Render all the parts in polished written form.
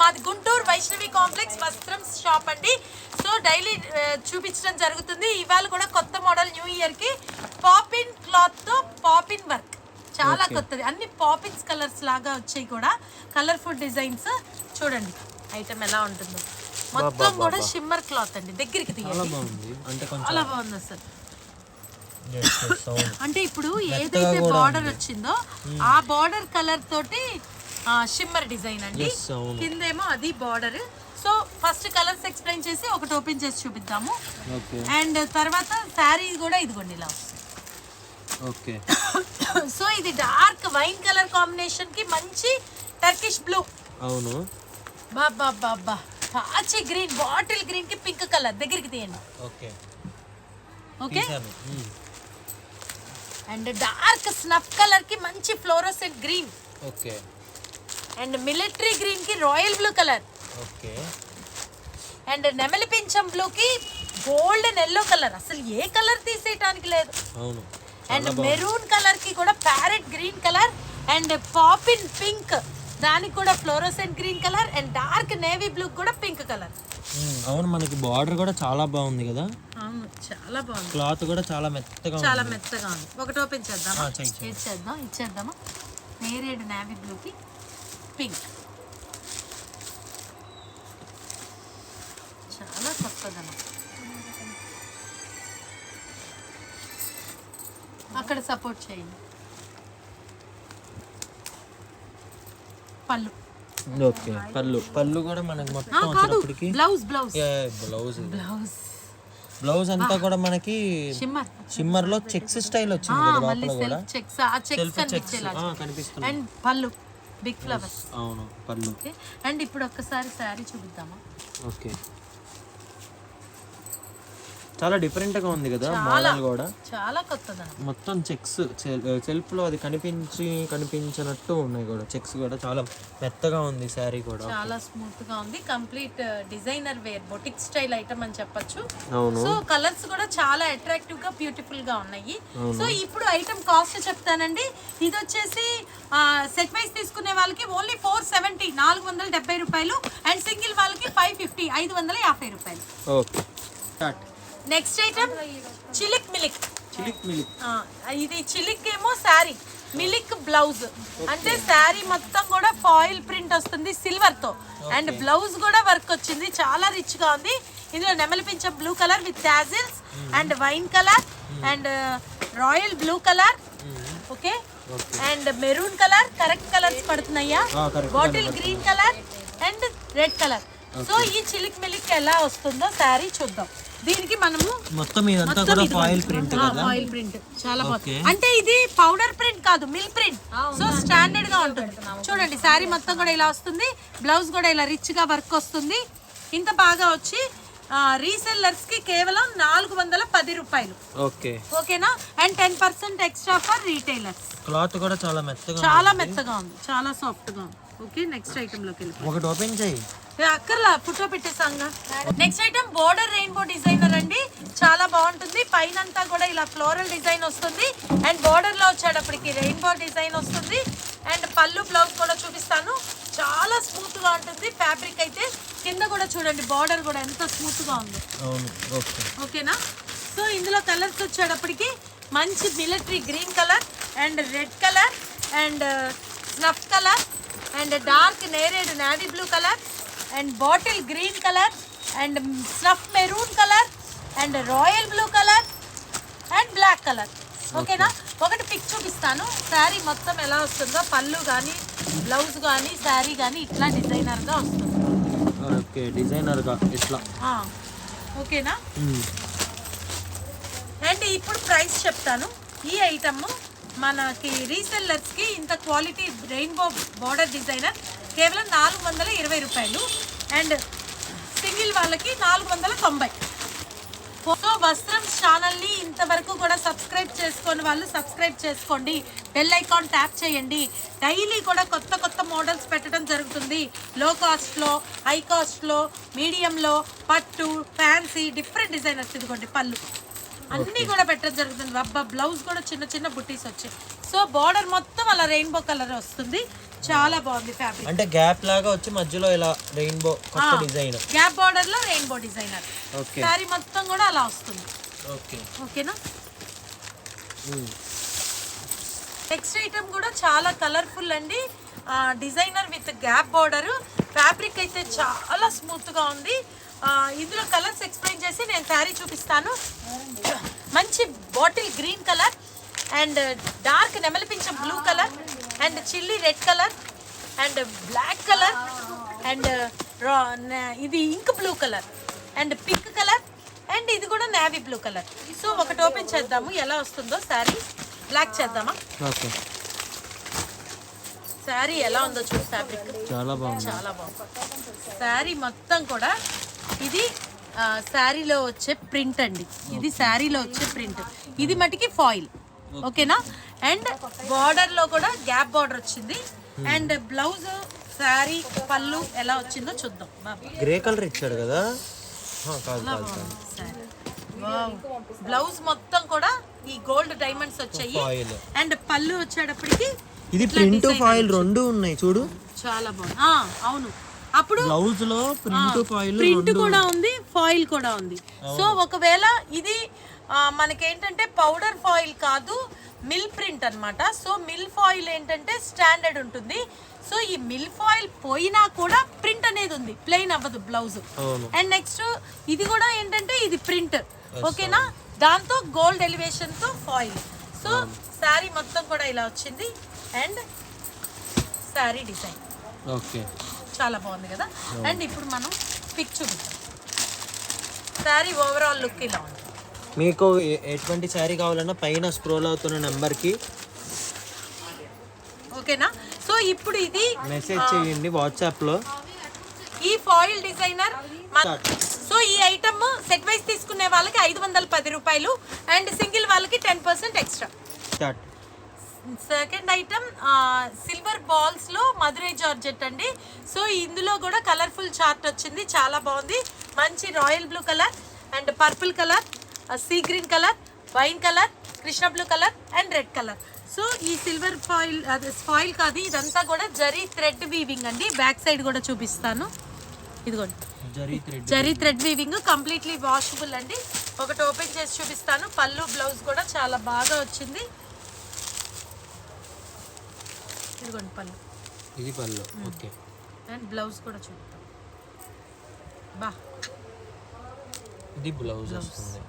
మాది గుంటూరు వైష్ణవి కాంప్లెక్స్ వస్త్రం షాప్ అండి. సో డైలీ చూపించడం జరుగుతుంది. ఇవాళ కూడా కొత్త మోడల్ న్యూ ఇయర్ కి పాపిన్ క్లాత్ తో పాపిన్ వర్క్ చాలా కొత్తది. అన్ని పాపిన్స్ కలర్స్ లాగా వచ్చాయి కూడా, కలర్ఫుల్ డిజైన్స్. చూడండి ఐటమ్ ఎలా ఉంటుందో. మొత్తం కూడా షిమ్మర్ క్లాత్ అండి. దగ్గరికి తీయండి, చాలా బాగుంది అసలు. అంటే ఇప్పుడు ఏదైతే బార్డర్ వచ్చిందో ఆ బార్డర్ కలర్ తోటి షిమ్మర్ డిజైన్ అండి. కిందేమో అది border. So first colours explain చేసి ఒకటి ఓపెన్ చేసి చూపిద్దాము. అండ్ తర్వాత శారీ కూడా ఇదిగోండి ఇలా వస్తుంది. సో ఇది డార్క్ వైన్ కలర్ కాంబినేషన్ కి మంచి టర్కిష్ బ్లూ. అవును బాబా బాబా. పాచి గ్రీన్, బాటిల్ గ్రీన్ కి పింక్ కలర్. దగ్గరికి తీయండి. Okay. And dark snuff colour కి మంచి fluorescent green. Okay. And military green కి royal blue colour. Okay. And నెమలి పింఛం బ్లూ కి గోల్డెన్ ఎల్లో కలర్. అసలు ఏ కలర్ తీసేయడానికి లేదు. అవును. అండ్ మెరూన్ కలర్ కి కూడా ప్యారెట్ గ్రీన్ కలర్. అండ్ పాపిన్ పింక్, దానికి కూడా fluorescent green colour. And dark navy blue కూడా పింక్ కలర్. అవును, మనకి బార్డర్ కూడా చాలా బాగుంది కదా. అవును, చాలా బాగుంది. క్లాత్ కూడా చాలా మెత్తగా ఉంది. ఒకటి ఓపెన్ చేద్దామా? ఇచ్చేద్దామా? నేరేడ్ నేవీ బ్లూ కి పింక్. చాలా కొత్తదనం. అక్కడ సపోర్ట్ చేయండి. పళ్ళు. ఓకే. పళ్ళు కూడా మనకి మొత్తం వచ్చేటప్పటికి బ్లౌజ్ అంతా కూడా మనకి షిమ్మర్ లో చెక్స్ స్టైల్ వచ్చింది కదా. లోపల కూడా చెక్స్ కనిపిస్తుంది. అండ్ పళ్ళు బిగ్ ఫ్లవర్స్. అవును, పళ్ళు. ఓకే. అండ్ ఇప్పుడు ఒక్కసారి శారీ చూపిద్దామా? ఓకే. చాలా డిఫరెంట్ గా ఉంది కదా మోడల్ కూడా. చాలా కొత్తదనం. మొత్తం చెక్స్ సెల్ఫ్ లో అది కనిపించినట్టు ఉన్నాయి కూడా. చెక్స్ కూడా చాలా మెత్తగా ఉంది. శారీ కూడా చాలా స్మూత్ గా ఉంది. Complete designer wear boutique style item అని చెప్పొచ్చు. సో కలర్స్ కూడా చాలా అట్రాక్టివ్ గా బ్యూటిఫుల్ గా ఉన్నాయి. సో ఇప్పుడు ఐటమ్ కాస్ట్ చెప్తానండి. ఇది వచ్చేసి సెట్ వైస్ తీసుకునే వాళ్ళకి ఓన్లీ 470 470 రూపాయలు. అండ్ సింగిల్ వాళ్ళకి 550 550 రూపాయలు. ఓకే. స్టార్ట్. నెక్స్ట్ ఐటమ్ చిలిక్ మిలిక్. ఇది చిలిక్ ఏమో శారీ, మిలిక్ బ్లౌజ్. అంటే శారీ మొత్తం కూడా ఫాయిల్ ప్రింట్ వస్తుంది సిల్వర్ తో. అండ్ బ్లౌజ్ కూడా వర్క్ వచ్చింది. చాలా రిచ్ గా ఉంది. ఇందులో నెమలి పింఛం blue colour with tassels and wine colour and royal blue colour. Okay. And maroon colour. Correct colours పడుతున్నాయా? Bottle green colour and red colour. So ఈ చిలిక్ మిలిక్ ఎలా వస్తుందో శారీ చూద్దాం. దీనికి మనము మొత్తం ఇదంతా కూడా ఫాయిల్ ప్రింట్ కదా. ఫాయిల్ ప్రింట్ చాలా బాగుంది. అంటే ఇది పౌడర్ ప్రింట్ కాదు, మిల్ ప్రింట్. సో స్టాండర్డ్ గా ఉంటుంది. చూడండి శారీ మొత్తం కూడా ఇలా వస్తుంది. బ్లౌజ్ కూడా ఇలా రిచ్ గా వర్క్ వస్తుంది. ఇంత బాగా వచ్చి రీసెల్లర్స్ కి కేవలం 410 రూపాయలు. ఓకే. ఓకేనా? And 10% extra for retailers. Cloth కూడా చాలా మెత్తగా ఉంది. చాలా సాఫ్ట్ గా ఉంది. ఓకే. నెక్స్ట్ ఐటమ్ లోకి వెళ్ళి ఒకటి ఓపెన్ చేయి. అక్కర్లా, ఫోటో పెట్టేసాంగా. Next item border rainbow designer అండి. చాలా బాగుంటుంది. పైన అంతా కూడా ఇలా ఫ్లోరల్ డిజైన్ వస్తుంది. అండ్ బోర్డర్ లో వచ్చేటప్పటికి రెయిన్బో డిజైన్ వస్తుంది. అండ్ పళ్ళు బ్లౌజ్ కూడా చూపిస్తాను. చాలా స్మూత్ గా ఉంటుంది ఫ్యాబ్రిక్ అయితే. కింద కూడా చూడండి బార్డర్ కూడా ఎంత స్మూత్ గా ఉందో. ఓకేనా? సో ఇందులో కలర్స్ వచ్చేటప్పటికి మంచి military green colour and red colour and snuff colour and dark నేరేడ్ navy blue colour and bottle green colour and snuff maroon colour and royal blue colour and black colour. ఓకేనా? ఒకటి pick చూపిస్తాను శారీ మొత్తం ఎలా వస్తుందో. పళ్ళు కానీ బ్లౌజ్ కానీ శారీ కానీ ఇట్లా డిజైనర్గా వస్తుంది. ఓకే, డిజైనర్గా ఇట్లా. ఓకేనా? అండ్ ఇప్పుడు ప్రైస్ చెప్తాను. ఈ ఐటమ్ మనకి రీసెల్లర్స్కి ఇంత క్వాలిటీ రెయిన్బో బార్డర్ డిజైనర్ కేవలం 420 రూపాయలు. అండ్ సింగిల్ వాళ్ళకి 490. సో వస్త్రం ఛానల్ని ఇంతవరకు కూడా సబ్స్క్రైబ్ చేసుకొని వాళ్ళు సబ్స్క్రైబ్ చేసుకోండి. బెల్ ఐకాన్ ట్యాప్ చేయండి. డైలీ కూడా కొత్త మోడల్స్ పెట్టడం జరుగుతుంది. లో కాస్ట్లో, హై కాస్ట్లో, మీడియంలో, పట్టు, ఫ్యాన్సీ, డిఫరెంట్ డిజైనర్స్. ఇదిగోండి పళ్ళు అన్నీ కూడా పెట్టడం జరుగుతుంది. బ్లౌజ్ కూడా చిన్న బుట్టీస్ వచ్చాయి. సో బార్డర్ మొత్తం అలా రెయిన్బో కలర్ వస్తుంది. చాలా బాగుంది ఫ్యాబ్రిక్. అంటే గ్యాప్ లాగా వచ్చి మధ్యలో ఇలా రెయిన్బో కొత్త డిజైన్, గ్యాప్ బార్డర్ లో రెయిన్బో డిజైనర్. ఓకే సారీ మొత్తం కూడా అలా వస్తుంది. ఓకే ఓకేనా. నెక్స్ట్ ఐటమ్ కూడా చాలా కలర్ఫుల్ అండి. Designer with gap border. Fabric అయితే చాలా స్మూత్ గా ఉంది. ఇందులో కలర్స్ ఎక్స్ప్లెయిన్ చేసి నేను శారీ చూపిస్తాను. మంచి bottle green colour and dark నెమలిపించం blue colour and chilli red colour and black colour and ఇది ink blue colour and pink colour and ఇది కూడా నేవీ బ్లూ కలర్. సో ఒకటి ఓపెన్ చేద్దాము ఎలా వస్తుందో. శారీ బ్లాక్ చేద్దామా? ఓకే. శారీ ఎలా ఉందో చూడు. ఫ్యాబ్రిక్ చాలా బాగుంది, చాలా బాగుంది. శారీ మొత్తం కూడా ఇది శారీలో వచ్చే ప్రింట్ అండి. ఇది శారీలో వచ్చే ప్రింట్. ఇది మటుకి ఫాయిల్. ఓకేనా. అండ్ బార్డర్ లో కూడా గ్యాప్ బార్డర్ వచ్చింది. అండ్ బ్లౌజ్ శారీ పళ్ళు ఎలా వచ్చిందో చూద్దాం. గ్రే కలర్ ఇచ్చాడు కదా. బ్లౌజ్ మొత్తం కూడా ఈ గోల్డ్ డైమండ్స్ వచ్చాయి. అండ్ పళ్ళు వచ్చేటప్పటికి ఇది ప్రింట్ ఫాయిల్ రెండు ఉన్నాయి చూడు. చాలా బాగుంది. అవును. అప్పుడు బ్లౌజ్ లో ప్రింట్ ఫాయిల్ ప్రింట్ కూడా ఉంది, ఫాయిల్ కూడా ఉంది. సో ఒకవేళ ఇది మనకేంటంటే పౌడర్ ఫాయిల్ కాదు, మిల్ ప్రింట్ అన్నమాట. సో మిల్ ఫాయిల్ ఏంటంటే స్టాండర్డ్ ఉంటుంది. సో ఈ మిల్ ఫాయిల్ పోయినా కూడా ప్రింట్ అనేది ఉంది, ప్లెయిన్ అవ్వదు బ్లౌజ్. అండ్ నెక్స్ట్ ఇది కూడా ఏంటంటే ఇది ప్రింట్. ఓకేనా. దాంతో గోల్డ్ ఎలివేషన్ తో ఫాయిల్. సో శారీ మొత్తం కూడా ఇలా వచ్చింది. అండ్ శారీ డిజైన్ ఓకే చాలా బాగుంది కదా. అండ్ ఇప్పుడు మనం పిక్ చూపిద్దాం. శారీ ఓవరాల్ లుక్ ఇలా ఉంది. మీకు ఎటువంటి శారీ కావాలన్నా పైన స్క్రోల్ అవుతున్న నెంబర్కి ఓకేనా. సో ఇప్పుడు ఇది మెసేజ్ చేయండి వాట్సాప్లో. ఈ ఫాయిల్ డిజైనర్. సో ఈ ఐటమ్ సెట్ వైజ్ తీసుకునే వాళ్ళకి 510 రూపాయలు అండ్ సింగిల్ వాళ్ళకి 10% extra. Second item silver balls లో మధురై జార్జెట్ అండి. సో ఇందులో కూడా కలర్ఫుల్ చార్ట్ వచ్చింది, చాలా బాగుంది. మంచి royal blue colour and purple colour, sea green colour, wine colour, Krishna blue colour and red colour. So ఈ సిల్వర్ ఫాయిల్ ఫాయిల్ కాదు, ఇదంతా కూడా జరీ థ్రెడ్ వీవింగ్ అండి. బ్యాక్ సైడ్ కూడా చూపిస్తాను. ఇదిగోండి zari thread weaving, completely washable అండి. ఒకటి ఓపెన్ చేసి చూపిస్తాను. పళ్ళు బ్లౌజ్ కూడా చాలా బాగా వచ్చింది. ఇదిగోండి పళ్ళు, ఇది పళ్ళు. ఓకే. అండ్ బ్లౌజ్ కూడా చూద్దాం. బా ఇది బ్లౌజ్ వస్తుంది.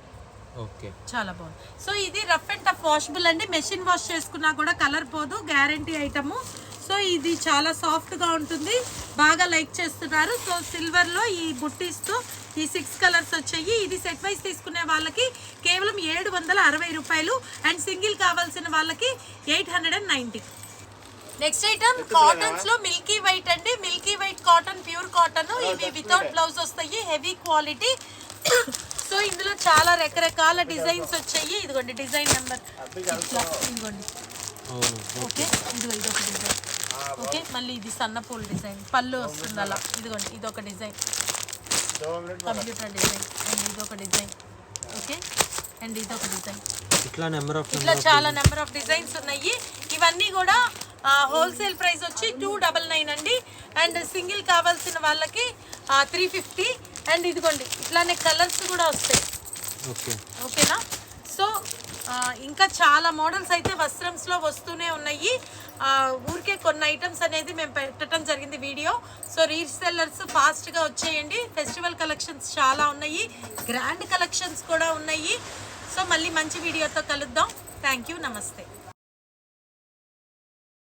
ఓకే చాలా బాగుంది. సో ఇది రఫ్ అండ్ టఫ్ వాషబుల్ అండి. మెషిన్ వాష్ చేసుకున్నా కూడా కలర్ పోదు, గ్యారంటీ ఐటమ్. సో ఇది చాలా సాఫ్ట్గా ఉంటుంది, బాగా లైక్ చేస్తున్నారు. సో సిల్వర్లో ఈ బుట్టీస్తో ఈ 6 కలర్స్ వచ్చాయి. ఇది సెట్ వైజ్ తీసుకునే వాళ్ళకి కేవలం 760 రూపాయలు అండ్ సింగిల్ కావాల్సిన వాళ్ళకి 890. నెక్స్ట్ ఐటమ్ కాటన్స్ లో మిల్కీ వైట్ అండి. Milky white cotton, pure cotton. ఇవి వితౌట్ బ్లౌజ్ వస్తాయి, హెవీ క్వాలిటీ. సో ఇందులో చాలా రకరకాల డిజైన్స్ వచ్చాయి. ఇదిగోండి డిజైన్ నెంబర్, ఇదిగోండి. ఓకే, ఇదొక డిజైన్. ఓకే, మళ్ళీ ఇది సన్నపూల్ డిజైన్, పళ్ళు వస్తుంది అలా. ఇదిగోండి ఇదొక డిజైన్, కంప్యూటర్ డిజైన్. అండ్ ఇదొక డిజైన్. ఓకే, అండ్ ఇదొక డిజైన్. ఇట్లా చాలా నెంబర్ ఆఫ్ డిజైన్స్ ఉన్నాయి. ఇవన్నీ కూడా హోల్సేల్ ప్రైస్ వచ్చి 299 అండి. అండ్ సింగిల్ కావాల్సిన వాళ్ళకి 350. అండ్ ఇదిగోండి ఇట్లానే కలర్స్ కూడా వస్తాయి. ఓకేనా. సో ఇంకా చాలా మోడల్స్ అయితే వస్త్రంస్లో వస్తూనే ఉన్నాయి. ఊరికే కొన్ని ఐటమ్స్ అనేది మేము పెట్టడం జరిగింది వీడియో. సో రీసెల్లర్స్ ఫాస్ట్గా వచ్చేయండి. ఫెస్టివల్ కలెక్షన్స్ చాలా ఉన్నాయి, గ్రాండ్ కలెక్షన్స్ కూడా ఉన్నాయి. సో మళ్ళీ మంచి వీడియోతో కలుద్దాం. థ్యాంక్ యూ, నమస్తే.